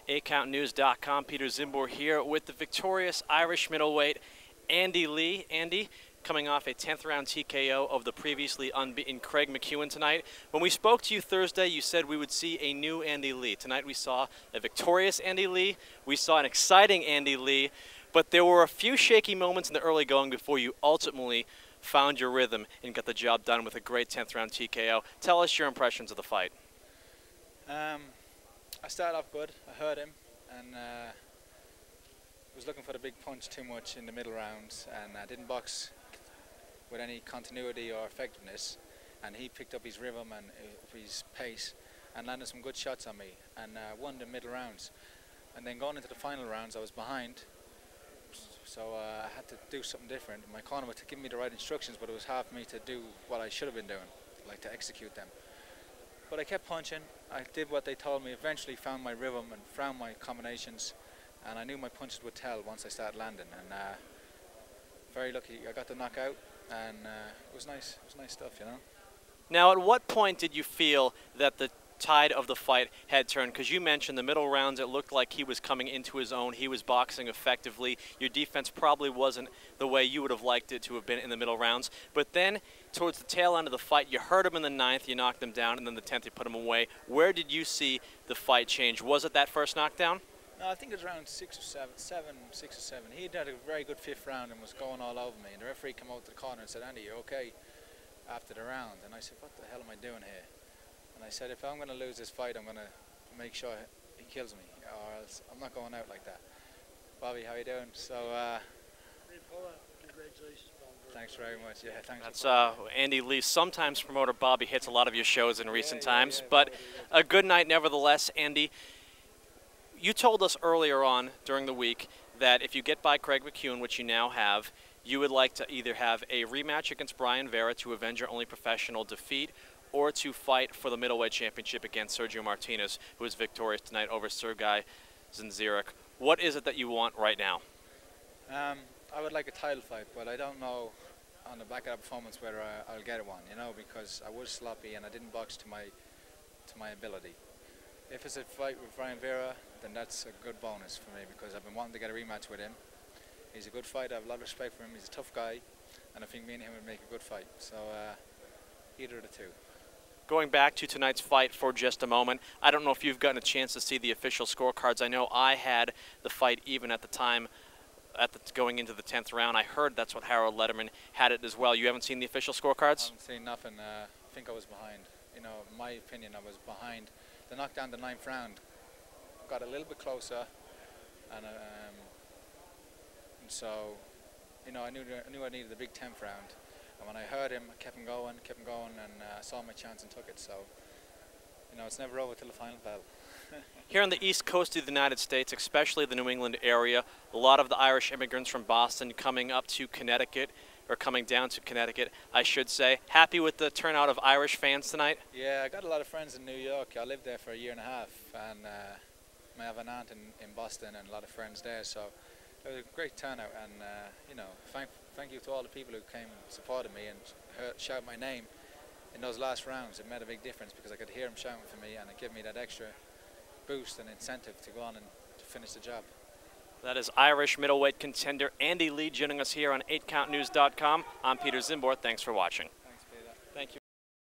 8countnews.com. Peter Czymbor here with the victorious Irish middleweight Andy Lee. Andy, coming off a 10th round TKO of the previously unbeaten Craig McEwan tonight. When we spoke to you Thursday, you said we would see a new Andy Lee. Tonight we saw a victorious Andy Lee. We saw an exciting Andy Lee. But there were a few shaky moments in the early going before you ultimately found your rhythm and got the job done with a great 10th round TKO. Tell us your impressions of the fight. I started off good. I heard him and was looking for the big punch too much in the middle rounds, and I didn't box with any continuity or effectiveness, and he picked up his rhythm and his pace and landed some good shots on me and won the middle rounds. And then going into the final rounds I was behind, so I had to do something different. My corner was to give me the right instructions, but it was hard for me to do what I should have been doing, like to execute them. But I kept punching. I did what they told me, eventually found my rhythm and found my combinations, and I knew my punches would tell once I started landing. And very lucky I got the knockout, and it was nice. It was nice stuff, you know. Now, at what point did you feel that the tide of the fight had turned? Because you mentioned the middle rounds, it looked like he was coming into his own. He was boxing effectively. Your defense probably wasn't the way you would have liked it to have been in the middle rounds. But then, towards the tail end of the fight, you hurt him in the 9th, you knocked him down, and then the 10th, you put him away. Where did you see the fight change? Was it that first knockdown? No, I think it was around 6 or 7. He had a very good 5th round and was going all over me. And the referee came out to the corner and said, "Andy, you okay?" after the round. And I said, "What the hell am I doing here?" And I said, if I'm going to lose this fight, I'm going to make sure he kills me, or else I'm not going out like that. Bobby, how you doing? So, congratulations, Bob. Thanks very much. Yeah, thanks. That's Andy Lee. Sometimes promoter Bobby hits a lot of your shows in recent times, but a good night nevertheless. Andy, you told us earlier on during the week that if you get by Craig McEwan, which you now have, you would like to either have a rematch against Brian Vera to avenge your only professional defeat, or to fight for the middleweight championship against Sergio Martinez, who was victorious tonight over Sergey Zinzirek. What is it that you want right now? I would like a title fight, but I don't know on the back of that performance whether I'll get one, you know, because I was sloppy and I didn't box to my ability. If it's a fight with Brian Vera, then that's a good bonus for me, because I've been wanting to get a rematch with him. He's a good fighter. I have a lot of respect for him. He's a tough guy, and I think me and him would make a good fight. So either of the two. Going back to tonight's fight for just a moment, I don't know if you've gotten a chance to see the official scorecards. I know I had the fight even at the time, going into the 10th round. I heard that's what Harold Lederman had it as well. You haven't seen the official scorecards? I haven't seen nothing. I think I was behind. You know, in my opinion, I was behind. The knockdown the 9th round got a little bit closer, and so, you know, I knew I needed the big 10th round. And when I heard him, I kept him going, and I saw my chance and took it. So, you know, it's never over till the final bell. Here on the east coast of the United States, especially the New England area, a lot of the Irish immigrants from Boston coming up to Connecticut, or coming down to Connecticut, I should say. Happy with the turnout of Irish fans tonight? Yeah, I got a lot of friends in New York. I lived there for a year and a half, and I have an aunt in Boston and a lot of friends there. So it was a great turnout, and you know, thank you to all the people who came and supported me and shouted my name in those last rounds. It made a big difference because I could hear them shouting for me, and it gave me that extra boost and incentive to go on and to finish the job. That is Irish middleweight contender Andy Lee joining us here on 8countnews.com. I'm Peter Czymbor. Thanks for watching.